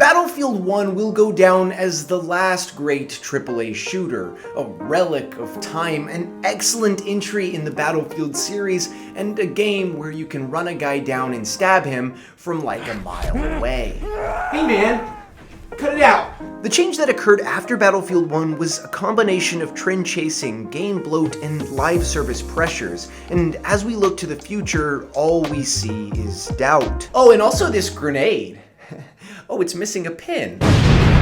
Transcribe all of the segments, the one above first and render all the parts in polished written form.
Battlefield 1 will go down as the last great AAA shooter, a relic of time, an excellent entry in the Battlefield series, and a game where you can run a guy down and stab him from like a mile away. Hey man, cut it out! The change that occurred after Battlefield 1 was a combination of trend chasing, game bloat, and live service pressures, and as we look to the future, all we see is doubt. Oh, and also this grenade. Oh, it's missing a pin.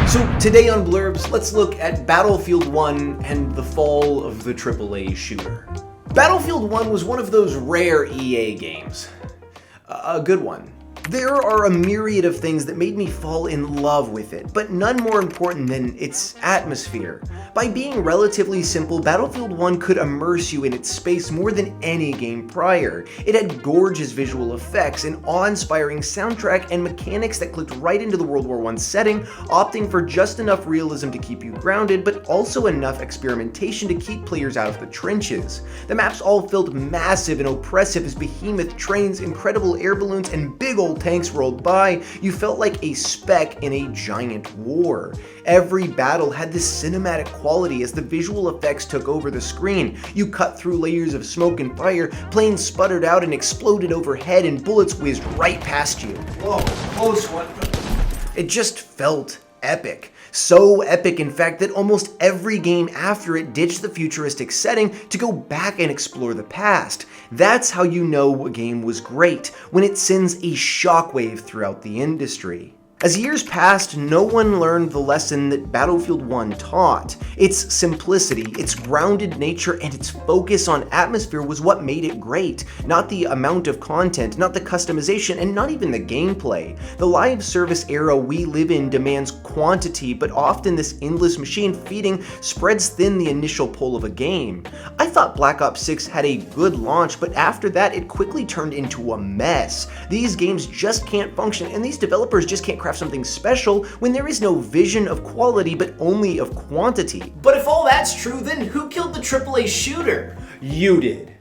So today on Blurbs, let's look at Battlefield 1 and the fall of the AAA shooter. Battlefield 1 was one of those rare EA games. A good one. There are a myriad of things that made me fall in love with it, but none more important than its atmosphere. By being relatively simple, Battlefield 1 could immerse you in its space more than any game prior. It had gorgeous visual effects, an awe-inspiring soundtrack, and mechanics that clicked right into the World War I setting, opting for just enough realism to keep you grounded, but also enough experimentation to keep players out of the trenches. The maps all felt massive and oppressive as behemoth trains, incredible air balloons, and big old tanks rolled by. You felt like a speck in a giant war. Every battle had this cinematic quality as the visual effects took over the screen. You cut through layers of smoke and fire, planes sputtered out and exploded overhead, and bullets whizzed right past you. Whoa, close one. It just felt epic. So epic, in fact, that almost every game after it ditched the futuristic setting to go back and explore the past. That's how you know a game was great, when it sends a shockwave throughout the industry. As years passed, no one learned the lesson that Battlefield 1 taught. Its simplicity, its grounded nature, and its focus on atmosphere was what made it great. Not the amount of content, not the customization, and not even the gameplay. The live service era we live in demands quantity, but often this endless machine feeding spreads thin the initial pull of a game. I thought Black Ops 6 had a good launch, but after that it quickly turned into a mess. These games just can't function, and these developers just can't craft something special when there is no vision of quality but only of quantity. But if all that's true, then who killed the AAA shooter? You did.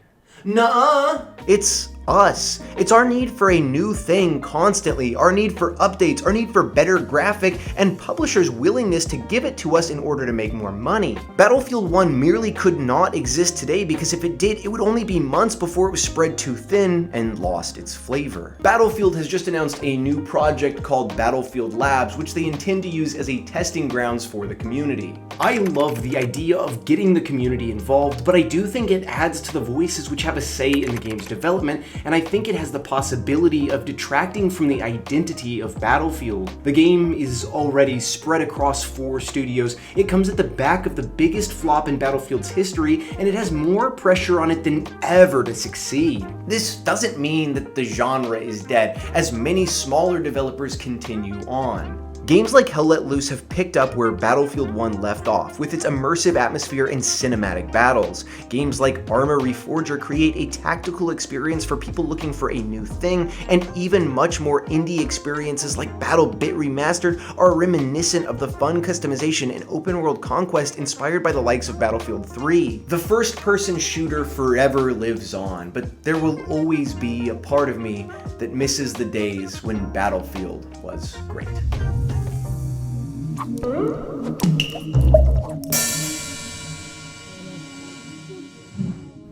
Nuh-uh. It's us. It's our need for a new thing constantly, our need for updates, our need for better graphic, and publishers' willingness to give it to us in order to make more money. Battlefield 1 merely could not exist today because if it did, it would only be months before it was spread too thin and lost its flavor. Battlefield has just announced a new project called Battlefield Labs, which they intend to use as a testing grounds for the community. I love the idea of getting the community involved, but I do think it adds to the voices which have a say in the game's development, and I think it has the possibility of detracting from the identity of Battlefield. The game is already spread across 4 studios, it comes at the back of the biggest flop in Battlefield's history, and it has more pressure on it than ever to succeed. This doesn't mean that the genre is dead, as many smaller developers continue on. Games like Hell Let Loose have picked up where Battlefield 1 left off, with its immersive atmosphere and cinematic battles. Games like Arma Reforger create a tactical experience for people looking for a new thing, and even much more indie experiences like BattleBit Remastered are reminiscent of the fun customization and open-world conquest inspired by the likes of Battlefield 3. The first-person shooter forever lives on, but there will always be a part of me that misses the days when Battlefield was great.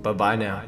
Bye-bye now.